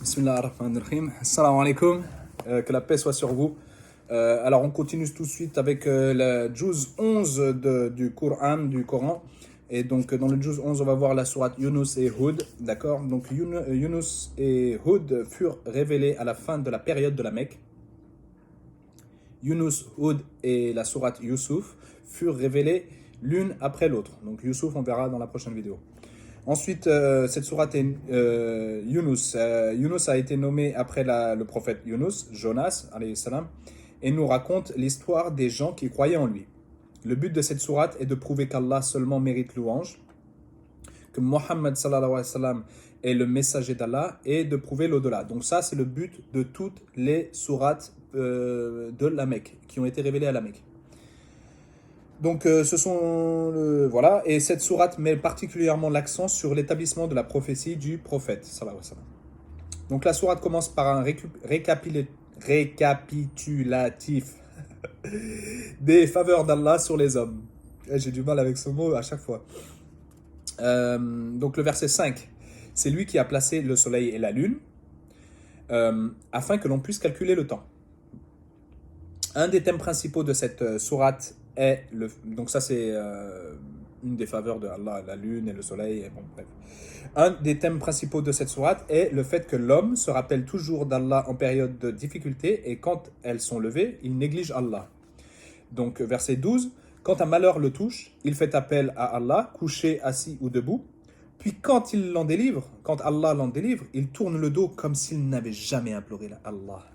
Bismillah ar-Rahman ar-Rahim. Assalamu alaikum. Que la paix soit sur vous. Alors, on continue tout de suite avec le juz 11 du Coran. Et donc, dans le juz 11, on va voir la sourate Yunus et Hud. D'accord. Donc, Yunus et Hud furent révélés à la fin de la période de la Mecque. Yunus, Hud et la sourate Yusuf furent révélés l'une après l'autre. Donc, Yusuf, on verra dans la prochaine vidéo. Ensuite, cette sourate est Yunus. Yunus a été nommé après le prophète Yunus, Jonas, alayhi salam, et nous raconte l'histoire des gens qui croyaient en lui. Le but de cette sourate est de prouver qu'Allah seulement mérite louange, que Mohammed sallallahu alayhi wa sallam est le messager d'Allah, et de prouver l'au-delà. Donc ça, c'est le but de toutes les sourates de la Mecque, qui ont été révélées à la Mecque. Donc voilà, et cette sourate met particulièrement l'accent sur l'établissement de la prophétie du prophète, sallallahu alayhi wa sallam. Donc la sourate commence par un récapitulatif des faveurs d'Allah sur les hommes. J'ai du mal avec ce mot à chaque fois. Donc le verset 5, c'est lui qui a placé le soleil et la lune afin que l'on puisse calculer le temps. Un des thèmes principaux de cette sourate est donc ça c'est une des faveurs de Allah, la lune et le soleil, et bon, bref. Un des thèmes principaux de cette sourate est le fait que l'homme se rappelle toujours d'Allah en période de difficulté, et quand elles sont levées, il néglige Allah. Donc verset 12, quand un malheur le touche, il fait appel à Allah, couché, assis ou debout, puis quand Allah l'en délivre, il tourne le dos comme s'il n'avait jamais imploré Allah.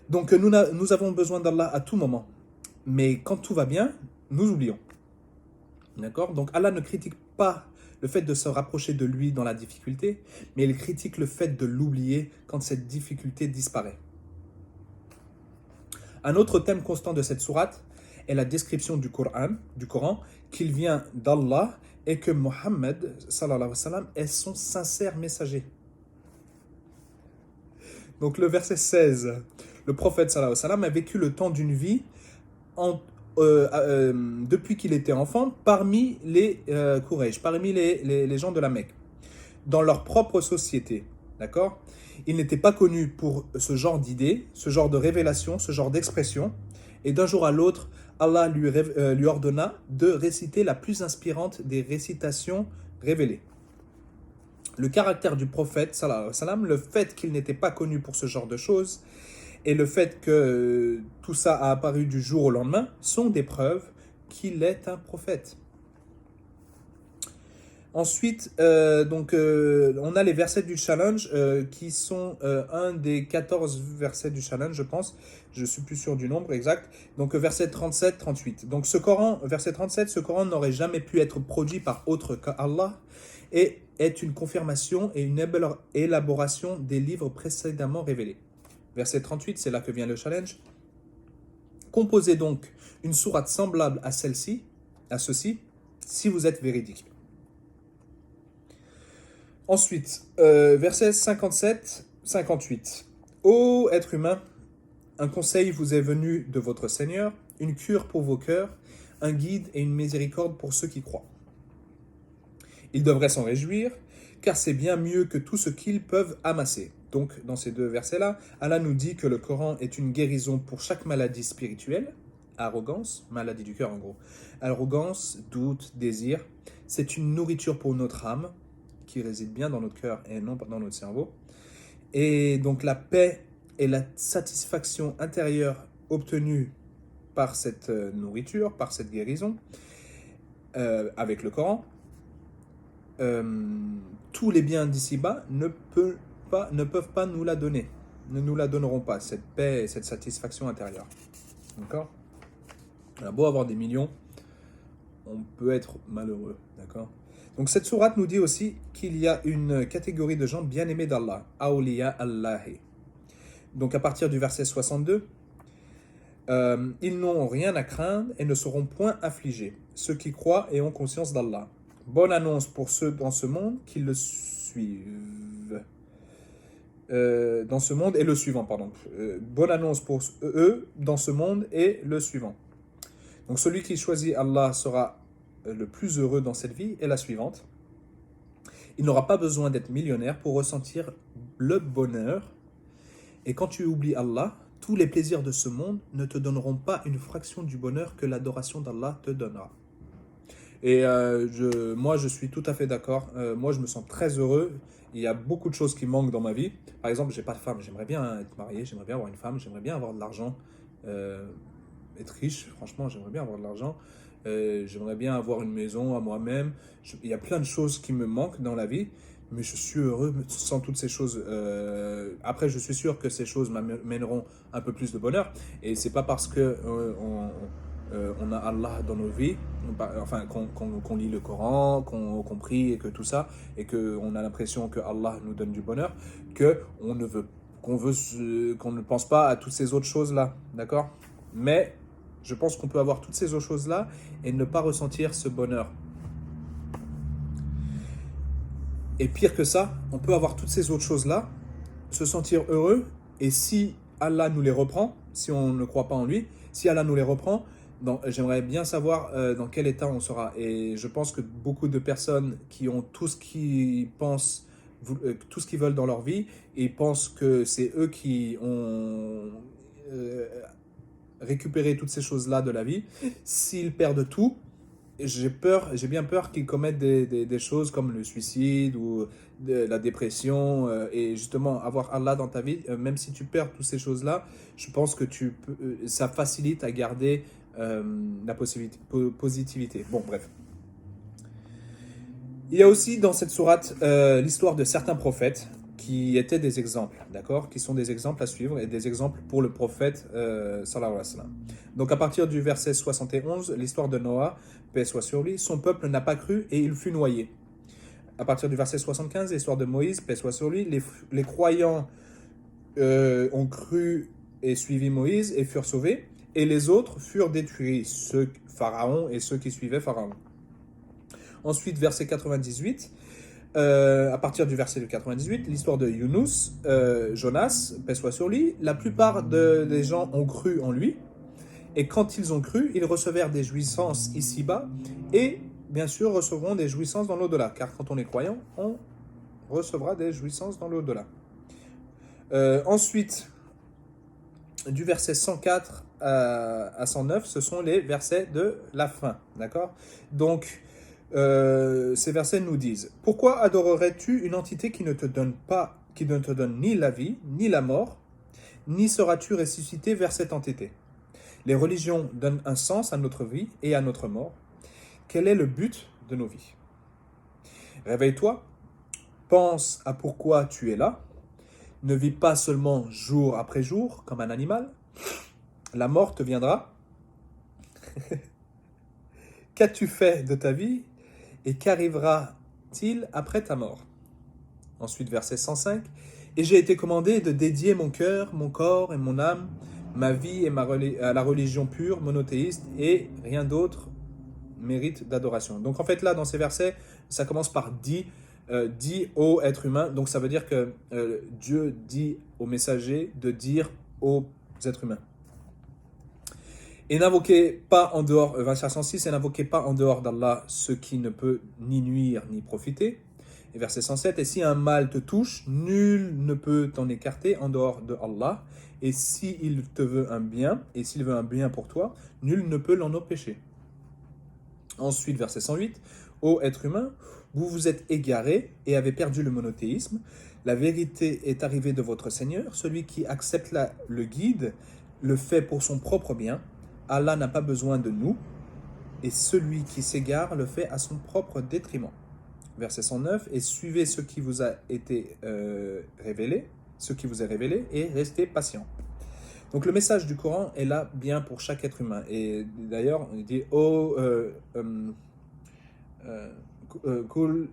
Donc nous avons besoin d'Allah à tout moment. Mais quand tout va bien, nous oublions. D'accord? Donc Allah ne critique pas le fait de se rapprocher de lui dans la difficulté, mais il critique le fait de l'oublier quand cette difficulté disparaît. Un autre thème constant de cette sourate est la description du Coran, qu'il vient d'Allah et que Mohammed sallallahu alayhi wa sallam est son sincère messager. Donc le verset 16, le prophète sallallahu alayhi wa sallam a vécu le temps d'une vie depuis qu'il était enfant parmi les Quraysh, parmi les gens de la Mecque, dans leur propre société. D'accord ? Il n'était pas connu pour ce genre d'idées, ce genre de révélation, ce genre d'expression. Et d'un jour à l'autre, Allah lui ordonna de réciter la plus inspirante des récitations révélées. Le caractère du prophète, sallallahu alayhi wa sallam, le fait qu'il n'était pas connu pour ce genre de choses, et le fait que tout ça a apparu du jour au lendemain, sont des preuves qu'il est un prophète. Ensuite, on a les versets du challenge qui sont un des 14 versets du challenge, je pense. Je suis plus sûr du nombre exact. Donc, verset 37-38. Donc, verset 37, ce Coran n'aurait jamais pu être produit par autre qu'Allah et est une confirmation et une élaboration des livres précédemment révélés. Verset 38, c'est là que vient le challenge. Composez donc une sourate semblable à ceci, si vous êtes véridique. Ensuite, verset 57-58. Ô être humain, un conseil vous est venu de votre Seigneur, une cure pour vos cœurs, un guide et une miséricorde pour ceux qui croient. Ils devraient s'en réjouir, car c'est bien mieux que tout ce qu'ils peuvent amasser. Donc, dans ces deux versets-là, Allah nous dit que le Coran est une guérison pour chaque maladie spirituelle, arrogance, maladie du cœur en gros, arrogance, doute, désir. C'est une nourriture pour notre âme, qui réside bien dans notre cœur et non dans notre cerveau. Et donc la paix et la satisfaction intérieure obtenue par cette nourriture, par cette guérison, avec le Coran, tous les biens d'ici-bas ne peuvent pas nous la donner, ne nous la donneront pas, cette paix et cette satisfaction intérieure. D'accord ? On a beau avoir des millions, on peut être malheureux, d'accord ? Donc cette sourate nous dit aussi qu'il y a une catégorie de gens bien aimés d'Allah, Awliya Allahi. Donc à partir du verset 62, ils n'ont rien à craindre et ne seront point affligés, ceux qui croient et ont conscience d'Allah. Bonne annonce pour ceux dans ce monde qui le suivent. Dans ce monde et le suivant, pardon. Bonne annonce pour eux dans ce monde et le suivant. Donc celui qui choisit Allah sera le plus heureux dans cette vie est la suivante. Il n'aura pas besoin d'être millionnaire pour ressentir le bonheur. Et quand tu oublies Allah, tous les plaisirs de ce monde ne te donneront pas une fraction du bonheur que l'adoration d'Allah te donnera. Et moi, je suis tout à fait d'accord. Moi, je me sens très heureux. Il y a beaucoup de choses qui manquent dans ma vie. Par exemple, j'ai pas de femme. J'aimerais bien être marié. J'aimerais bien avoir une femme. J'aimerais bien avoir de l'argent. Euh, Être riche. Franchement, j'aimerais bien avoir de l'argent. J'aimerais bien avoir une maison à moi-même. Il y a plein de choses qui me manquent dans la vie. Mais je suis heureux sans toutes ces choses. Après, je suis sûr que ces choses m'amèneront un peu plus de bonheur. Et c'est pas parce que on a Allah dans nos vies, enfin qu'on lit le Coran, qu'on prie et que tout ça, et qu'on a l'impression que Allah nous donne du bonheur, que on ne veut, qu'on ne pense pas à toutes ces autres choses-là, d'accord? Mais je pense qu'on peut avoir toutes ces autres choses-là et ne pas ressentir ce bonheur. Et pire que ça, on peut avoir toutes ces autres choses-là, se sentir heureux, et si Allah nous les reprend, si on ne croit pas en lui, si Allah nous les reprend, j'aimerais bien savoir dans quel état on sera. Et je pense que beaucoup de personnes qui ont tout ce qu'ils pensent, tout ce qu'ils veulent dans leur vie, et pensent que c'est eux qui ont récupéré toutes ces choses-là de la vie, s'ils perdent tout, j'ai bien peur qu'ils commettent des choses comme le suicide ou la dépression. Et justement, avoir Allah dans ta vie, même si tu perds toutes ces choses-là, je pense que ça facilite à garder la positivité. Bon, bref. Il y a aussi dans cette sourate l'histoire de certains prophètes qui étaient des exemples, d'accord? Qui sont des exemples à suivre et des exemples pour le prophète sallallahu alayhi wa sallam. Donc à partir du verset 71, l'histoire de Noah, paix soit sur lui, son peuple n'a pas cru et il fut noyé. À partir du verset 75, l'histoire de Moïse, paix soit sur lui, les croyants ont cru et suivi Moïse et furent sauvés, et les autres furent détruits, Pharaon et ceux qui suivaient Pharaon. Ensuite, verset 98, à partir du verset 98, l'histoire de Yunus, Jonas, paix soit sur lui, la plupart des gens ont cru en lui, et quand ils ont cru, ils recevèrent des jouissances ici-bas, et bien sûr recevront des jouissances dans l'au-delà, car quand on est croyant, on recevra des jouissances dans l'au-delà. Ensuite, du verset 104 à 109, ce sont les versets de la fin, d'accord? Donc, ces versets nous disent: pourquoi adorerais-tu une entité qui ne te donne ni la vie, ni la mort, ni seras-tu ressuscité vers cette entité? Les religions donnent un sens à notre vie et à notre mort. Quel est le but de nos vies? Réveille-toi, pense à pourquoi tu es là. Ne vis pas seulement jour après jour comme un animal. La mort te viendra. Qu'as-tu fait de ta vie et qu'arrivera-t-il après ta mort? Ensuite, verset 105. Et j'ai été commandé de dédier mon cœur, mon corps et mon âme, ma vie à la religion pure, monothéiste, et rien d'autre mérite d'adoration. Donc en fait là, dans ces versets, ça commence par dit au être humain. Donc ça veut dire que Dieu dit aux messagers de dire aux êtres humains. Et n'invoquez pas en dehors, verset 106, et n'invoquez pas en dehors d'Allah ce qui ne peut ni nuire ni profiter. Et verset 107, et si un mal te touche, nul ne peut t'en écarter en dehors de Allah. Et s'il te veut un bien, et s'il veut un bien pour toi, nul ne peut l'en empêcher. Ensuite, verset 108, ô être humain, vous vous êtes égarés et avez perdu le monothéisme. La vérité est arrivée de votre Seigneur. Celui qui accepte le guide le fait pour son propre bien. Allah n'a pas besoin de nous, et celui qui s'égare le fait à son propre détriment. Verset 109, et suivez ce qui vous a été révélé, et restez patient. Donc le message du Coran est là bien pour chaque être humain. Et d'ailleurs, on dit Kul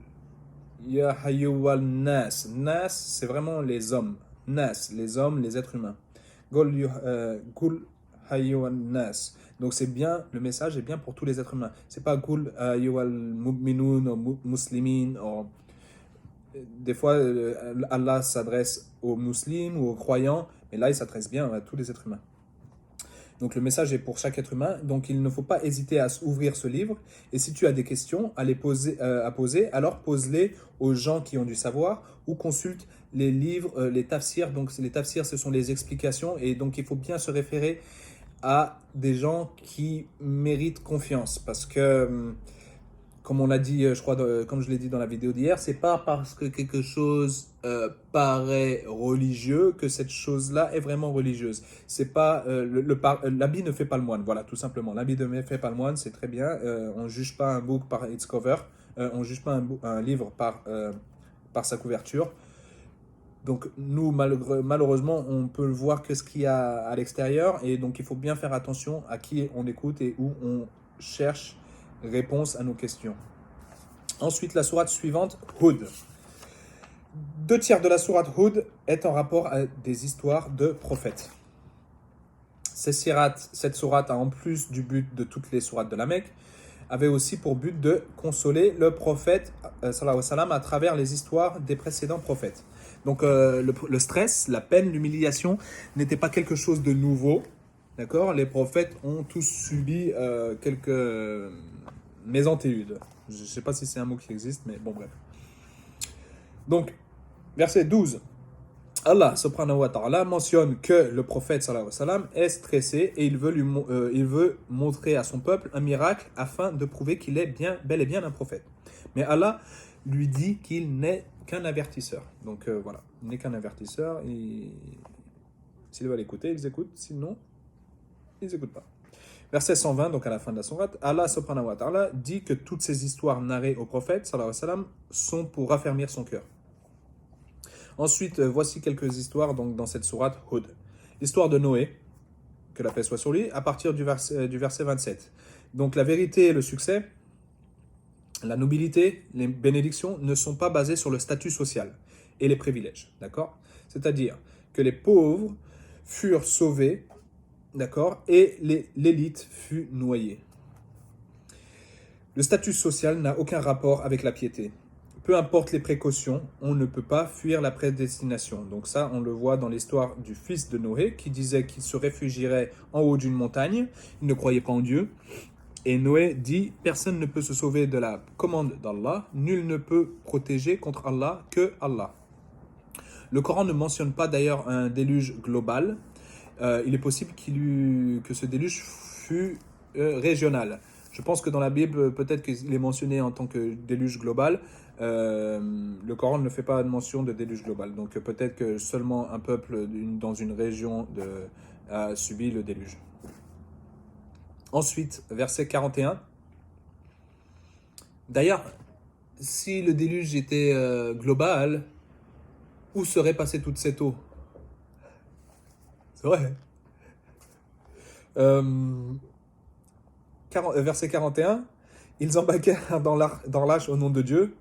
ya hayyuwal nas. Nas, c'est vraiment les hommes. Nas, les hommes, les êtres humains. Kul hayyuwal nas. Donc c'est bien, le message est bien pour tous les êtres humains. C'est pas Kul hayyuwal mu'minun ou muslimin. Des fois, Allah s'adresse aux musulmans ou aux croyants, mais là, il s'adresse bien à tous les êtres humains. Donc le message est pour chaque être humain. Donc il ne faut pas hésiter à ouvrir ce livre. Et si tu as des questions à poser, alors pose-les aux gens qui ont du savoir ou consulte les livres, les tafsirs. Donc les tafsirs, ce sont les explications. Et donc il faut bien se référer à des gens qui méritent confiance. Parce que, comme on l'a dit, je crois, comme je l'ai dit dans la vidéo d'hier, c'est pas parce que quelque chose paraît religieux que cette chose-là est vraiment religieuse. C'est pas l'habit ne fait pas le moine. Voilà, tout simplement. L'habit ne fait pas le moine, c'est très bien. On juge pas un book par its cover. On juge pas un livre par sa couverture. Donc nous, malheureusement, on peut voir que ce qu'il y a à l'extérieur, et donc il faut bien faire attention à qui on écoute et où on cherche réponse à nos questions. Ensuite, la sourate suivante, Hud. 2/3 de la sourate Hud est en rapport à des histoires de prophètes. Cette sourate, en plus du but de toutes les sourates de la Mecque, avait aussi pour but de consoler le prophète sallallahu alayhi wa sallam à travers les histoires des précédents prophètes. Donc le stress, la peine, l'humiliation n'était pas quelque chose de nouveau. D'accord ? Les prophètes ont tous subi quelques mésantéudes. Je ne sais pas si c'est un mot qui existe, mais bon, bref. Donc, verset 12. Allah subhanahu wa ta'ala mentionne que le prophète sallallahu alayhi wa sallam est stressé et il veut montrer à son peuple un miracle afin de prouver qu'il est bel et bien un prophète. Mais Allah lui dit qu'il n'est qu'un avertisseur. Donc voilà, il n'est qu'un avertisseur. S'ils veulent écouter, ils écoutent. Sinon, ils n'écoutent pas. Verset 120, donc à la fin de la sourate, Allah subhanahu wa ta'ala dit que toutes ces histoires narrées au prophète sallallahu alayhi wa sallam sont pour raffermir son cœur. Ensuite, voici quelques histoires donc, dans cette sourate Hud. L'histoire de Noé, que la paix soit sur lui, à partir du verset 27. Donc la vérité et le succès, la nobilité, les bénédictions ne sont pas basées sur le statut social et les privilèges. D'accord ? C'est-à-dire que les pauvres furent sauvés, d'accord, et l'élite fut noyée. Le statut social n'a aucun rapport avec la piété. Peu importe les précautions, on ne peut pas fuir la prédestination. Donc ça, on le voit dans l'histoire du fils de Noé qui disait qu'il se réfugierait en haut d'une montagne. Il ne croyait pas en Dieu. Et Noé dit, personne ne peut se sauver de la commande d'Allah. Nul ne peut protéger contre Allah que Allah. Le Coran ne mentionne pas d'ailleurs un déluge global. Il est possible que ce déluge fût régional. Je pense que dans la Bible, peut-être qu'il est mentionné en tant que déluge global. Le Coran ne fait pas de mention de déluge global. Donc peut-être que seulement un peuple dans une région a subi le déluge. Ensuite, verset 41. D'ailleurs, si le déluge était global, où serait passée toute cette eau ? C'est vrai. Verset 41. Ils embarquèrent dans l'arche au nom de Dieu.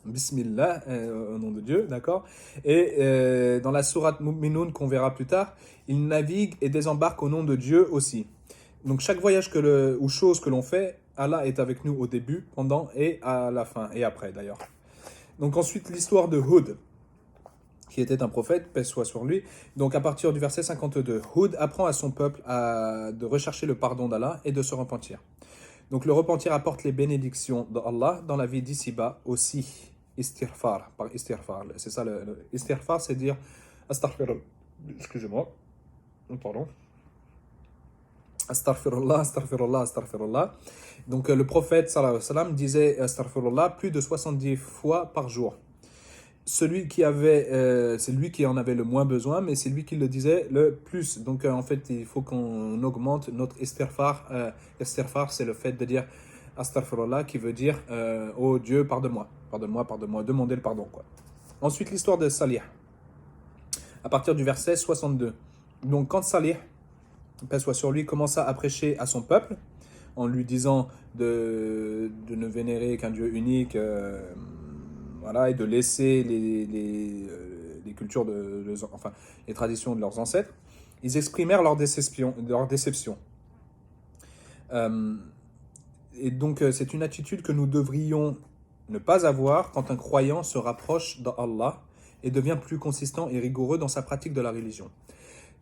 Bismillah, au nom de Dieu, d'accord. Et dans la sourate Mu'minun qu'on verra plus tard, ils naviguent et désembarquent au nom de Dieu aussi. Donc chaque voyage ou chose que l'on fait, Allah est avec nous au début, pendant et à la fin, et après d'ailleurs. Donc ensuite l'histoire de Hud, qui était un prophète, paix soit sur lui. Donc à partir du verset 52, Hud apprend à son peuple de rechercher le pardon d'Allah et de se repentir. Donc le repentir apporte les bénédictions d'Allah dans la vie d'ici-bas aussi. Istighfar, par istighfar. C'est ça le istighfar, c'est dire astaghfirullah. Excusez-moi. Pardon. Astaghfirullah, astaghfirullah, astaghfirullah. Donc le prophète sallallahu alayhi wa sallam disait astaghfirullah plus de 70 fois par jour. C'est lui qui en avait le moins besoin, mais c'est lui qui le disait le plus. Donc en fait, il faut qu'on augmente notre istighfar. Istighfar, c'est le fait de dire astaghfirullah, qui veut dire oh Dieu, pardonne-moi, pardonne-moi, pardonne-moi, demander le pardon, quoi. Ensuite, l'histoire de Salih, à partir du verset 62. Donc quand Salih, paix soit sur lui, commença à prêcher à son peuple en lui disant de ne vénérer qu'un Dieu unique, voilà, et de laisser les cultures, les traditions de leurs ancêtres, ils exprimèrent leur déception. Et donc, c'est une attitude que nous devrions ne pas avoir quand un croyant se rapproche d'Allah et devient plus consistant et rigoureux dans sa pratique de la religion.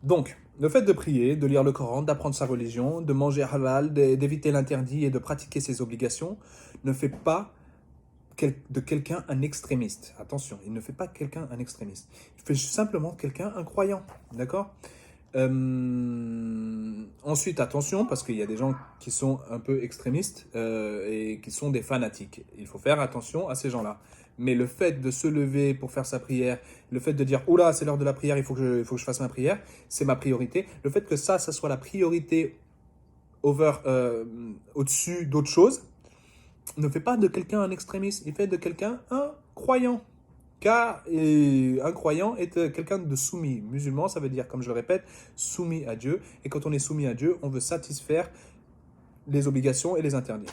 Donc, le fait de prier, de lire le Coran, d'apprendre sa religion, de manger halal, d'éviter l'interdit et de pratiquer ses obligations ne fait pas de quelqu'un un extrémiste. Attention, il ne fait pas quelqu'un un extrémiste. Il fait simplement quelqu'un un croyant. D'accord? Ensuite, attention, parce qu'il y a des gens qui sont un peu extrémistes et qui sont des fanatiques. Il faut faire attention à ces gens-là. Mais le fait de se lever pour faire sa prière, le fait de dire « Oula, c'est l'heure de la prière, il faut que je fasse ma prière », c'est ma priorité. Le fait que ça soit la priorité au-dessus d'autres choses, ne fait pas de quelqu'un un extrémiste, il fait de quelqu'un un croyant. Car un croyant est quelqu'un de soumis. Musulman, ça veut dire, comme je le répète, soumis à Dieu. Et quand on est soumis à Dieu, on veut satisfaire les obligations et les interdire.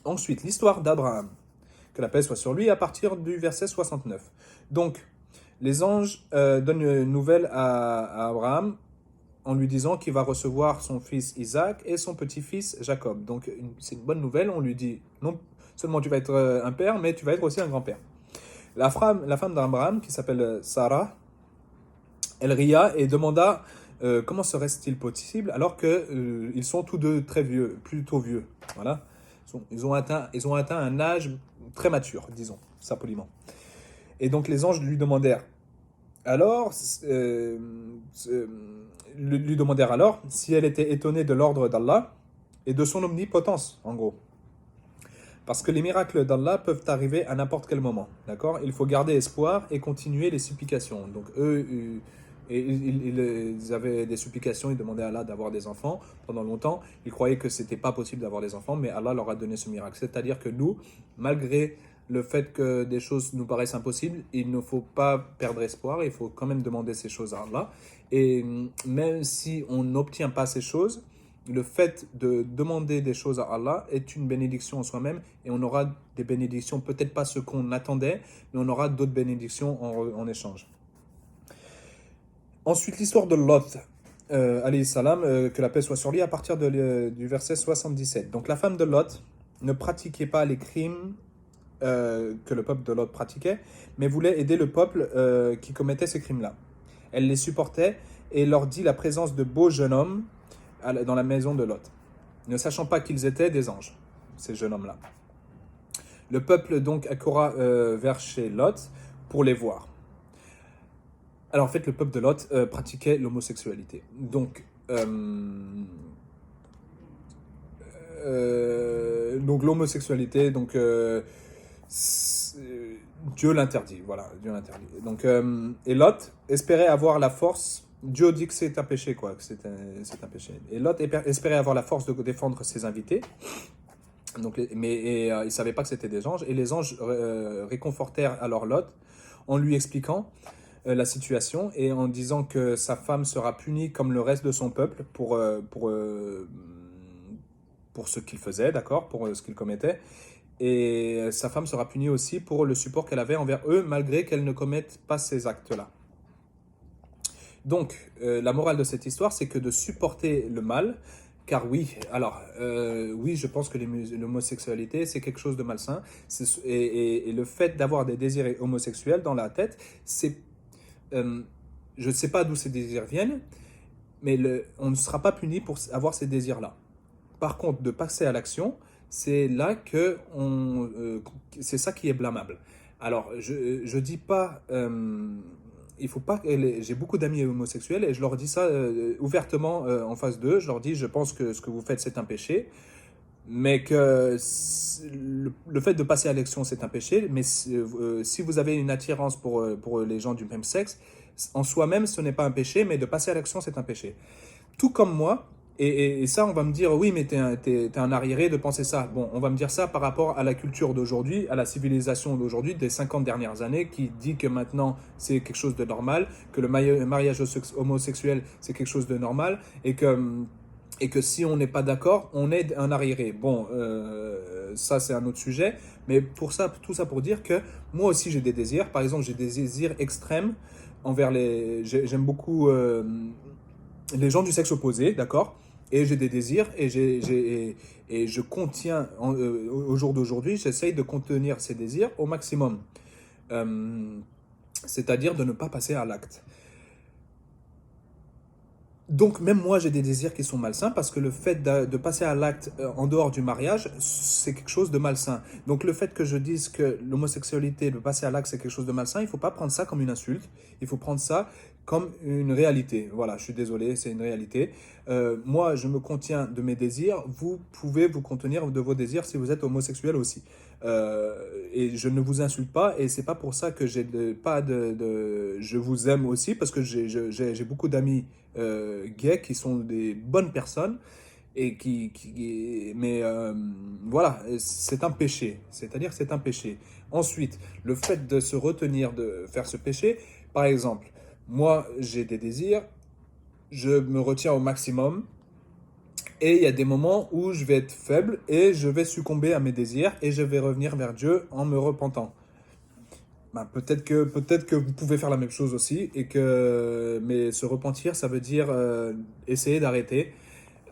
Ensuite, l'histoire d'Abraham, que la paix soit sur lui, à partir du verset 69. Donc, les anges donnent une nouvelle à Abraham en lui disant qu'il va recevoir son fils Isaac et son petit-fils Jacob. Donc, c'est une bonne nouvelle. On lui dit, non seulement tu vas être un père, mais tu vas être aussi un grand-père. La femme d'Abraham, qui s'appelle Sarah, elle ria et demanda comment serait-il possible alors qu'ils sont tous deux très vieux, plutôt vieux. Voilà. Ils ont atteint un âge très mature, disons, ça poliment. Et donc les anges lui demandèrent alors si elle était étonnée de l'ordre d'Allah et de son omnipotence, en gros. Parce que les miracles d'Allah peuvent arriver à n'importe quel moment, d'accord? Il faut garder espoir et continuer les supplications. Donc eux, ils avaient des supplications, ils demandaient à Allah d'avoir des enfants. Pendant longtemps, ils croyaient que c'était pas possible d'avoir des enfants, mais Allah leur a donné ce miracle. C'est-à-dire que nous, malgré le fait que des choses nous paraissent impossibles, il ne faut pas perdre espoir, il faut quand même demander ces choses à Allah. Et même si on n'obtient pas ces choses, le fait de demander des choses à Allah est une bénédiction en soi-même et on aura des bénédictions, peut-être pas ce qu'on attendait, mais on aura d'autres bénédictions en échange. Ensuite, l'histoire de Lot, alayhi salam, que la paix soit sur lui, à partir du verset 77. Donc la femme de Lot ne pratiquait pas les crimes que le peuple de Lot pratiquait, mais voulait aider le peuple qui commettait ces crimes-là. Elle les supportait et leur dit la présence de beaux jeunes hommes dans la maison de Lot, ne sachant pas qu'ils étaient des anges, ces jeunes hommes-là. Le peuple donc accoura vers chez Lot pour les voir. Alors en fait, le peuple de Lot pratiquait l'homosexualité. Donc l'homosexualité, Dieu l'interdit, voilà, Dieu l'interdit. Donc, et Lot espérait avoir la force. Dieu dit que c'est un péché, quoi, que c'est un péché. Et Lot espérait avoir la force de défendre ses invités. Donc, il ne savait pas que c'était des anges. Et les anges réconfortèrent alors Lot en lui expliquant la situation et en disant que sa femme sera punie comme le reste de son peuple pour ce qu'il faisait, d'accord, pour ce qu'il commettait. Et sa femme sera punie aussi pour le support qu'elle avait envers eux, malgré qu'elle ne commette pas ces actes-là. Donc, la morale de cette histoire, c'est que de supporter le mal, car oui, oui, je pense que l'homosexualité, c'est quelque chose de malsain, et le fait d'avoir des désirs homosexuels dans la tête, c'est... je ne sais pas d'où ces désirs viennent, mais on ne sera pas puni pour avoir ces désirs-là. Par contre, de passer à l'action, c'est là que c'est ça qui est blâmable. Alors, je dis pas, il faut pas. J'ai beaucoup d'amis homosexuels et je leur dis ça ouvertement en face d'eux. Je leur dis, je pense que ce que vous faites c'est un péché, mais que le fait de passer à l'action c'est un péché. Mais si vous avez une attirance pour les gens du même sexe, en soi-même ce n'est pas un péché, mais de passer à l'action c'est un péché. Tout comme moi. Et ça, on va me dire, oui, mais t'es un arriéré de penser ça. Bon, on va me dire ça par rapport à la culture d'aujourd'hui, à la civilisation d'aujourd'hui, des 50 dernières années, qui dit que maintenant, c'est quelque chose de normal, que le mariage homosexuel, c'est quelque chose de normal, et que si on n'est pas d'accord, on est un arriéré. Bon, ça, c'est un autre sujet, mais tout ça pour dire que moi aussi, j'ai des désirs. Par exemple, j'ai des désirs extrêmes envers j'aime beaucoup les gens du sexe opposé, d'accord? Et j'ai des désirs et je contiens, au jour d'aujourd'hui, j'essaye de contenir ces désirs au maximum. C'est-à-dire de ne pas passer à l'acte. Donc même moi j'ai des désirs qui sont malsains parce que le fait de passer à l'acte en dehors du mariage, c'est quelque chose de malsain. Donc le fait que je dise que l'homosexualité, de passer à l'acte, c'est quelque chose de malsain, il ne faut pas prendre ça comme une insulte, il faut prendre ça comme une réalité. Voilà, je suis désolé, c'est une réalité. Moi je me contiens de mes désirs, vous pouvez vous contenir de vos désirs si vous êtes homosexuel aussi. Et je ne vous insulte pas et c'est pas pour ça que j'ai pas je vous aime aussi parce que j'ai beaucoup d'amis gays qui sont des bonnes personnes et mais voilà, c'est un péché, c'est-à-dire que c'est un péché. Ensuite, le fait de se retenir de faire ce péché, par exemple, moi j'ai des désirs, je me retiens au maximum et il y a des moments où je vais être faible et je vais succomber à mes désirs et je vais revenir vers Dieu en me repentant. Ben, peut-être que vous pouvez faire la même chose aussi et que mais se repentir ça veut dire essayer d'arrêter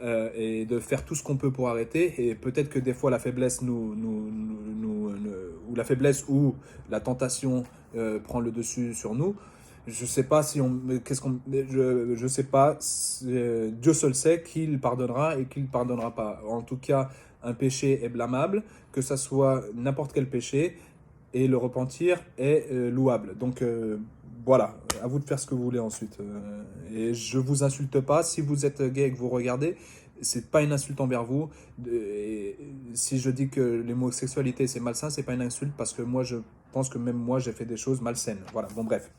et de faire tout ce qu'on peut pour arrêter et peut-être que des fois la faiblesse ou la faiblesse ou la tentation prend le dessus sur nous. Je sais pas si on qu'est-ce qu'on je sais pas Dieu seul sait qu'il pardonnera et qu'il pardonnera pas. En tout cas, un péché est blâmable, que ça soit n'importe quel péché et le repentir est louable. Donc voilà, à vous de faire ce que vous voulez ensuite. Et je vous insulte pas. Si vous êtes gay et que vous regardez, c'est pas une insulte envers vous. Et si je dis que l'homosexualité c'est malsain, c'est pas une insulte parce que moi je pense que même moi j'ai fait des choses malsaines. Voilà, bon bref.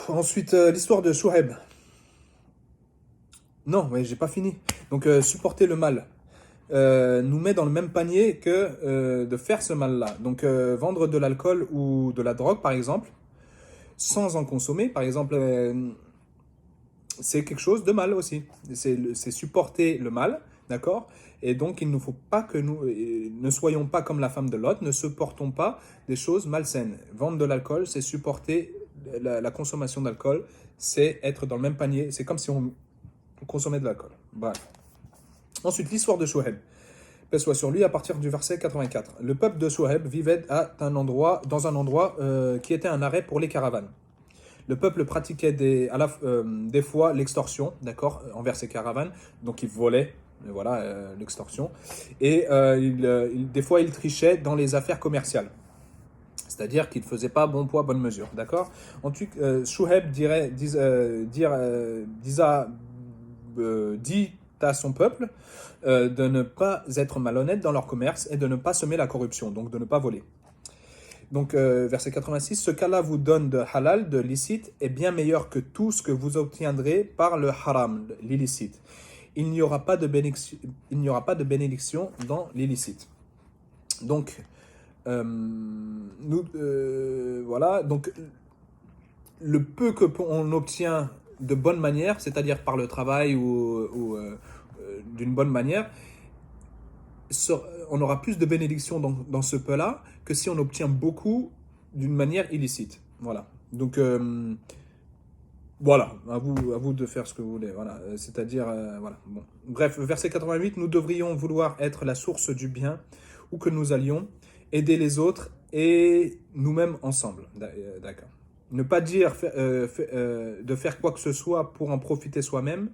Ensuite, l'histoire de Shouaib. Non, mais j'ai pas fini. Donc supporter le mal. Nous met dans le même panier que de faire ce mal-là. Donc vendre de l'alcool ou de la drogue, par exemple, sans en consommer, par exemple, c'est quelque chose de mal aussi. C'est supporter le mal, d'accord. Et donc il ne faut pas que nous ne soyons pas comme la femme de Lot, ne supportons pas des choses malsaines. Vendre de l'alcool, c'est supporter la consommation d'alcool, c'est être dans le même panier, c'est comme si on consommait de l'alcool. Bref. Ensuite, l'histoire de Shoaib. Paix soit sur lui, à partir du verset 84. Le peuple de Shoaib vivait dans un endroit qui était un arrêt pour les caravanes. Le peuple pratiquait des fois l'extorsion, d'accord, envers ces caravanes, donc ils volaient, voilà, l'extorsion, et des fois ils trichaient dans les affaires commerciales, c'est-à-dire qu'ils ne faisaient pas bon poids, bonne mesure, d'accord. Ensuite, Shoaib dit à son peuple de ne pas être malhonnête dans leur commerce et de ne pas semer la corruption, donc de ne pas voler. Donc, verset 86, ce qu'Allah vous donne de halal, de licite, est bien meilleur que tout ce que vous obtiendrez par le haram, l'illicite. Il n'y aura pas de bénédiction dans l'illicite. Donc, voilà. Donc, le peu que on obtient de bonne manière, c'est-à-dire par le travail ou d'une bonne manière, on aura plus de bénédictions dans ce peu-là que si on obtient beaucoup d'une manière illicite. Voilà. Donc, voilà, à vous de faire ce que vous voulez. Voilà. C'est-à-dire, voilà. Bon. Bref, verset 88, nous devrions vouloir être la source du bien où que nous allions, aider les autres et nous-mêmes ensemble. D'accord. Ne pas dire de faire quoi que ce soit pour en profiter soi-même,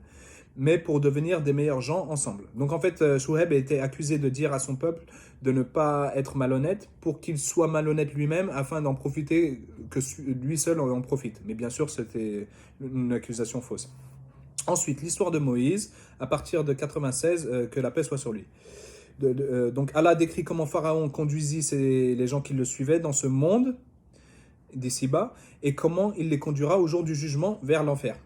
mais pour devenir des meilleurs gens ensemble. Donc en fait, Shoaib a été accusé de dire à son peuple de ne pas être malhonnête pour qu'il soit malhonnête lui-même afin d'en profiter, que lui seul en profite. Mais bien sûr, c'était une accusation fausse. Ensuite, l'histoire de Moïse, à partir de 96, que la paix soit sur lui. Donc Allah décrit comment Pharaon conduisit les gens qui le suivaient dans ce monde d'ici-bas et comment il les conduira au jour du jugement vers l'enfer.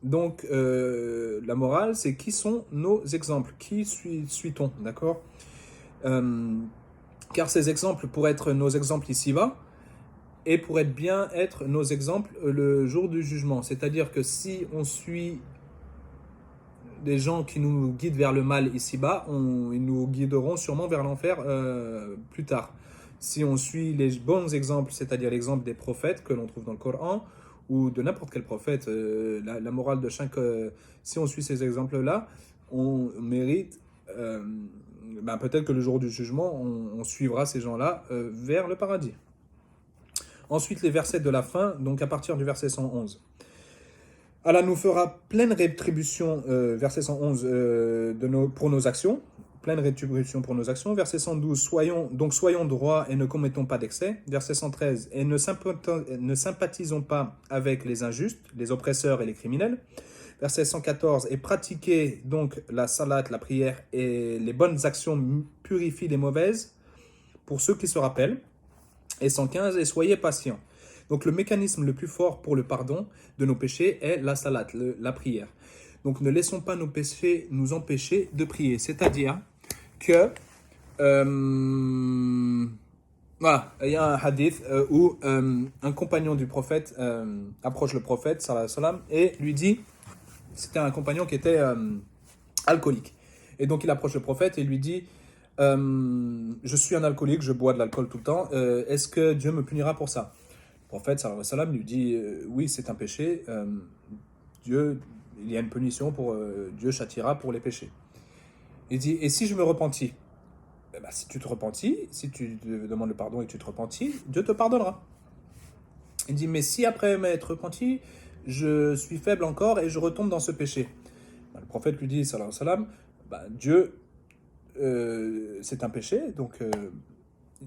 Donc, la morale, c'est qui sont nos exemples? Qui suit-on? D'accord? Car ces exemples pourraient être nos exemples ici-bas et pourraient bien être nos exemples le jour du jugement. C'est-à-dire que si on suit des gens qui nous guident vers le mal ici-bas, ils nous guideront sûrement vers l'enfer plus tard. Si on suit les bons exemples, c'est-à-dire l'exemple des prophètes que l'on trouve dans le Coran, ou de n'importe quel prophète, la morale de chaque... si on suit ces exemples-là, on mérite... peut-être que le jour du jugement, on suivra ces gens-là vers le paradis. Ensuite, les versets de la fin, donc à partir du verset 111. Allah nous fera pleine rétribution, verset 111, pour nos actions. Pleine rétribution pour nos actions. Verset 112, soyons droits et ne commettons pas d'excès. Verset 113, et ne sympathisons pas avec les injustes, les oppresseurs et les criminels. Verset 114, et pratiquez donc la salat, la prière, et les bonnes actions purifient les mauvaises pour ceux qui se rappellent. Et 115, et soyez patients. Donc le mécanisme le plus fort pour le pardon de nos péchés est la salat, la prière. Donc ne laissons pas nos péchés nous empêcher de prier. C'est-à-dire que, voilà, il y a un hadith où un compagnon du prophète approche le prophète, sallallahu alayhi wa sallam, et lui dit, c'était un compagnon qui était alcoolique. Et donc il approche le prophète et lui dit, je suis un alcoolique, je bois de l'alcool tout le temps, est-ce que Dieu me punira pour ça? Le prophète sallallahu alayhi wa sallam lui dit, oui, c'est un péché, il y a une punition, Dieu châtiera pour les péchés. Il dit, et si je me repentis? Si tu te repentis, si tu te demandes le pardon et que tu te repentis, Dieu te pardonnera. Il dit, mais si après m'être repenti, je suis faible encore et je retombe dans ce péché. Le prophète lui dit, sallallahu alayhi wa sallam, Dieu, c'est un péché, donc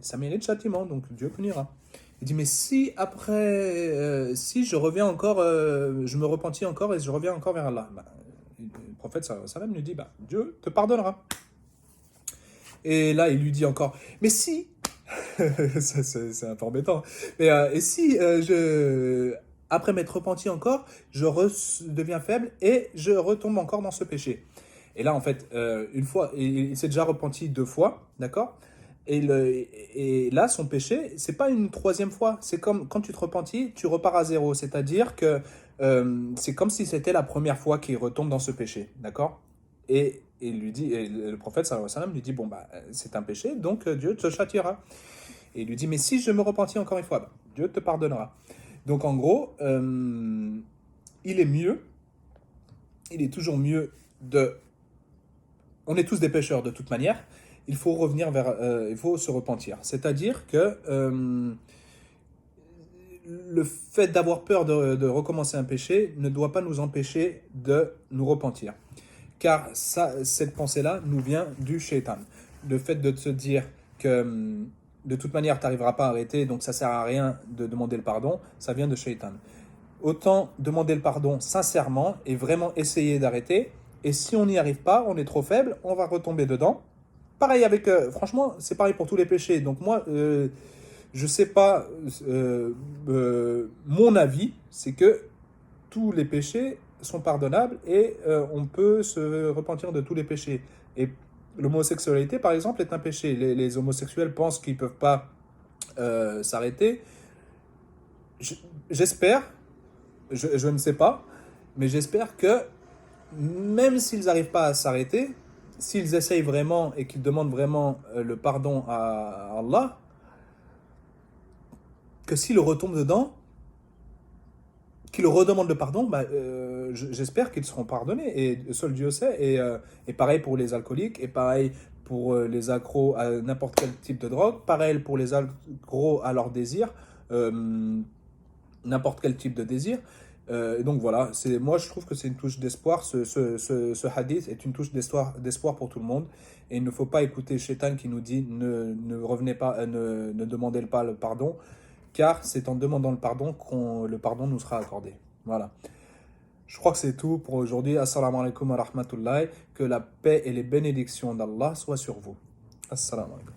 ça mérite châtiment, donc Dieu punira. Il dit, mais si après, si je reviens encore, je me repentis encore et je reviens encore vers Allah, le prophète sallallahu alayhi wa sallam lui dit, Dieu te pardonnera. Et là, il lui dit encore, mais si, c'est un peu embêtant, mais et si après m'être repenti encore, je deviens faible et je retombe encore dans ce péché. Et là, en fait, une fois, il s'est déjà repenti 2 fois, d'accord? Et là, son péché, c'est pas une 3e fois. C'est comme quand tu te repentis, tu repars à 0. C'est-à-dire que c'est comme si c'était la première fois qu'il retombe dans ce péché, d'accord? Et lui dit, et le prophète sallallahu alayhi wa sallam lui dit, c'est un péché, donc Dieu te châtiera. Et il lui dit, mais si je me repentis encore une fois, Dieu te pardonnera. Donc en gros, il est toujours mieux on est tous des pécheurs de toute manière, il faut revenir il faut se repentir. C'est-à-dire que le fait d'avoir peur de recommencer un péché ne doit pas nous empêcher de nous repentir. Car cette pensée-là nous vient du shaitan. Le fait de te dire que de toute manière, tu n'arriveras pas à arrêter, donc ça ne sert à rien de demander le pardon, ça vient de shaitan. Autant demander le pardon sincèrement et vraiment essayer d'arrêter. Et si on n'y arrive pas, on est trop faible, on va retomber dedans. Pareil avec, franchement, c'est pareil pour tous les péchés. Donc moi, je sais pas, mon avis, c'est que tous les péchés sont pardonnables et on peut se repentir de tous les péchés. Et l'homosexualité, par exemple, est un péché. Les homosexuels pensent qu'ils ne peuvent pas s'arrêter. J'espère, je ne sais pas, mais j'espère que même s'ils n'arrivent pas à s'arrêter, s'ils essayent vraiment et qu'ils demandent vraiment le pardon à Allah, que s'ils retombent dedans, qu'ils redemandent le pardon, j'espère qu'ils seront pardonnés. Et seul Dieu sait. Et pareil pour les alcooliques, et pareil pour les accros à n'importe quel type de drogue, pareil pour les accros à leur désir, n'importe quel type de désir. Donc voilà, moi je trouve que c'est une touche d'espoir. Ce hadith est une touche d'espoir pour tout le monde. Et il ne faut pas écouter Shaitan qui nous dit ne revenez pas, ne demandez pas le pardon, car c'est en demandant le pardon que le pardon nous sera accordé. Voilà. Je crois que c'est tout pour aujourd'hui. Assalamu alaikum wa rahmatullahi. Que la paix et les bénédictions d'Allah soient sur vous. Assalamu alaikum.